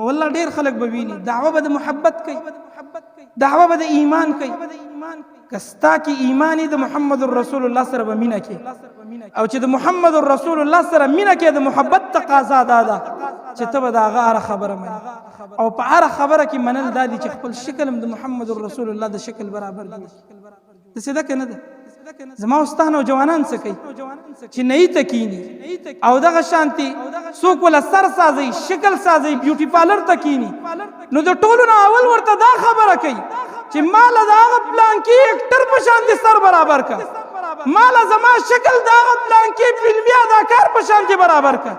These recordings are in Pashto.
والله ډیر خلک به ویني دعوه به د محبت کوي، دعوه به د ایمان کوي. کستا کې ایمانی د محمد رسول الله سره به مینه کې، او چې د محمد رسول الله سره مینه کې د محبت تقاضا ده چې ته به د هغه هره خبره منې، او په هره خبره کې منل دا دي چې خپل شکل هم د محمد رسول الله د شکل برابر جوړ کړي. داسې ده که نه ده؟ زما استاد او جوانان څه کوي چې نه یې تکینی او دغه شانتي څوک ولا سر سازي شکل سازي بیوټي پارلر تکینی، نو د ټولو نه اول ورته دا خبره کوي چې مال د هغه پلان کې اکټر په شانتي سر برابر کا، مال زما شکل د هغه پلان کې فلمي اداکار په شانتي برابر کا،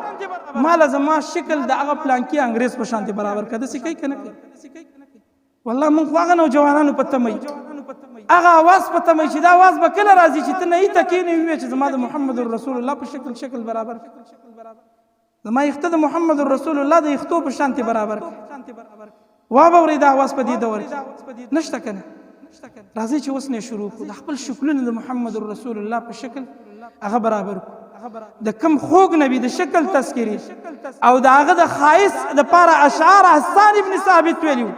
مال زما شکل د هغه پلان کې انګريز په شانتي برابر کا. داسې کوي کنه کوي؟ والله مونږ خو هغه نوجوانانو په تمه هغه आवाज په تمه چې دا आवाज به کله راځي چې ته نه یې تکینې وي چې زما د محمد رسول الله په شکل برابر، زما یخته د محمد رسول الله د یختو په شانتي برابر وا به اوري دا आवाज په دې دور کې نشته کنه. راځي چې اوس نه شروع کړو د خپل شکلونه د محمد رسول الله په شکل هغه برابر د کم خوږ نبی د شکل تذکری او د هغه د خاص د پاره اشعار حسان ابن ثابت ویلو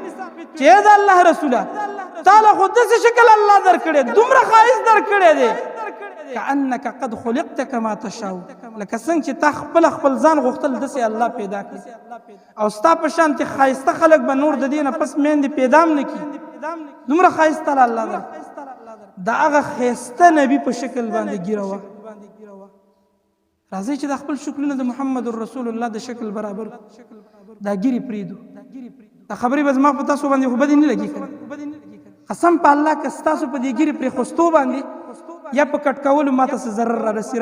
چې دا الله رسوله تعالی خود دې شکل الله درکړي دومره خاص درکړي دي کأنک قد خلقت کما تشاء، لکه څنګه چې تا خپل ځان غوښتل دسې الله پیدا کړي، او ستا په شانتي خایسته خلک به نور د دې نه پس میندې پیدا هم نه کړي، دومره خایسته الله در د هغه خایسته نبی په شکل باندې ګیره وه. راځئ چې د خپل شکلونه د محمد رسول الله د شکل برابر دا ګیرې پرېږدو. دا خبرې به زما په تاسو باندې خو بدې نه لګي کنه، قسم په الله که ستاسو په دې ګیرې پرېښوستو باندې یا په کټ کولو ماته څه ضرر رارسي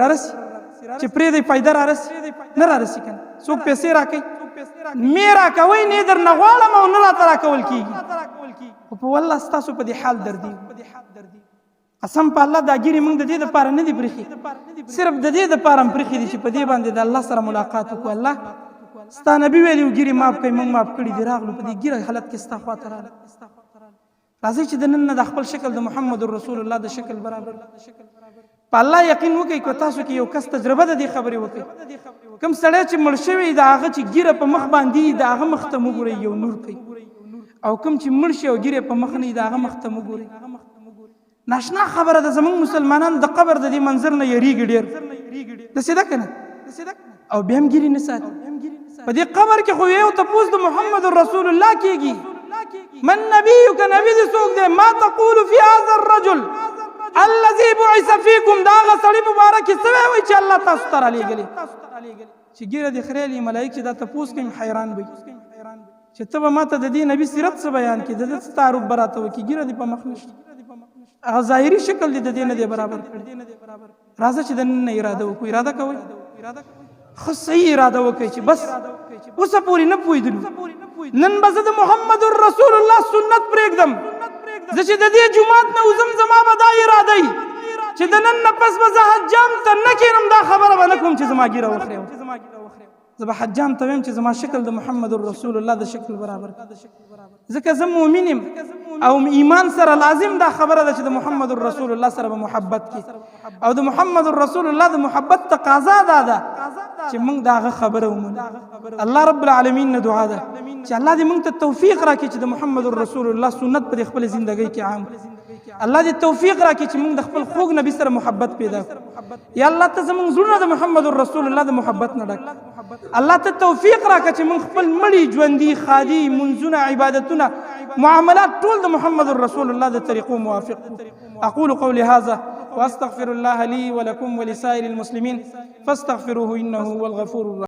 چې پرېږدئ فایده رارسي نه رارسي کنه. څوک پیسې راکوي مې راکوئ نه یې در نه غواړم او نه راته راکول کېږي، خو په والله ستاسو په دې حال دردي قسم په الله دا ګیرې موږ د دې دپاره نه دي پرېښي، صرف د دې دپاره هم پرېښي دي چې په دې باندې د الله سره ملاقات وکړو. الله ستا نبي ویلي و ګیرې ماف کوي، موږ ماف کړي دي، راغلو په دې ګیره حالت کې ستا خواته راغله. راځئ چې د نن نه د خپل شکل د محمد رسول الله د شکل برابر په الله یقین وکړئ. که تاسو کې یو کس تجربه د دې خبرې وکړي، کوم سړی چې مړ شوی د هغه چې ګیره په مخ باندې د هغه مخ ته وګورئ یو نور کوي، او کوم چې مړ شي او ګیره په مخ نه د هغه مخ ته وګورئ. ناشنا خبره ده زموږ مسلمانان د قبر د دې منظر نه یریږي ډېر، داسې ده که نه؟ او بیا هم ګیرې نه ساتي. په دې قبر کې خو یو تپوس د محمد رسول الله کېږي، من نبیک نبی دې څوک دی؟ ما تقول فی هذا الرجل الذي بعث فيكم، دا هغه سړي مبارک څه وایي چې الله تاسو ته رالیږلي چې ګیره دې خریلي ملایک چې دا تپوس کوي حیران وي چې ته به ماته د دې نبي سیرت څه بیان کړي، د ده څه تعارف به راته وکړي، ګیره دې په مخ نشته، هغه ظاهري شکل دې د دې نه دی برابر کړی. راځه چې د نن نه اراده وکړو، اراده کوئ ښه صحیح اراده وکړئ چې بس اوسه پورې نه پوهېدلو، نن به زه د محمد رسول الله سنت پرېږدم، زه چې د دې جومات نه وځم زما به دا اراده وي چې د نن نه پس به زه حجام ته نه کښېنم، دا خبره به نه کوم چې زما ګیره وخریم، زه به حجام ته ویم چې زما شکل د محمد رسول الله د شکل برابر، ځکه زه مؤمن یم او ایمان سره لازم دا خبره ده چې د محمد رسول الله سره به محبت کړي، او د محمد رسول الله د محبت تقاضا دا ده چې موږ د هغه خبره ومنو. الله رب العالمین نه دعا ده چې الله دې موږ ته توفیق راکړي چې د محمد رسول الله سنت په خپل ژوندۍ کې عام، الله دې توفیق راکړي چې موږ د خپل خوږ نبی سره محبت پیدا کړو. یا الله ته زموږ زړونه د محمد رسول الله د محبت نه ډک، الله ته توفیق راکړه چې موږ خپل مړي ژوندي خادي منځونه عبادتونه معاملات ټول د محمد رسول الله د طریقو موافق. اقول قولي هذا واستغفر الله لي ولكم ولسائر المسلمين فاستغفروه انه هو الغفور الرحيم.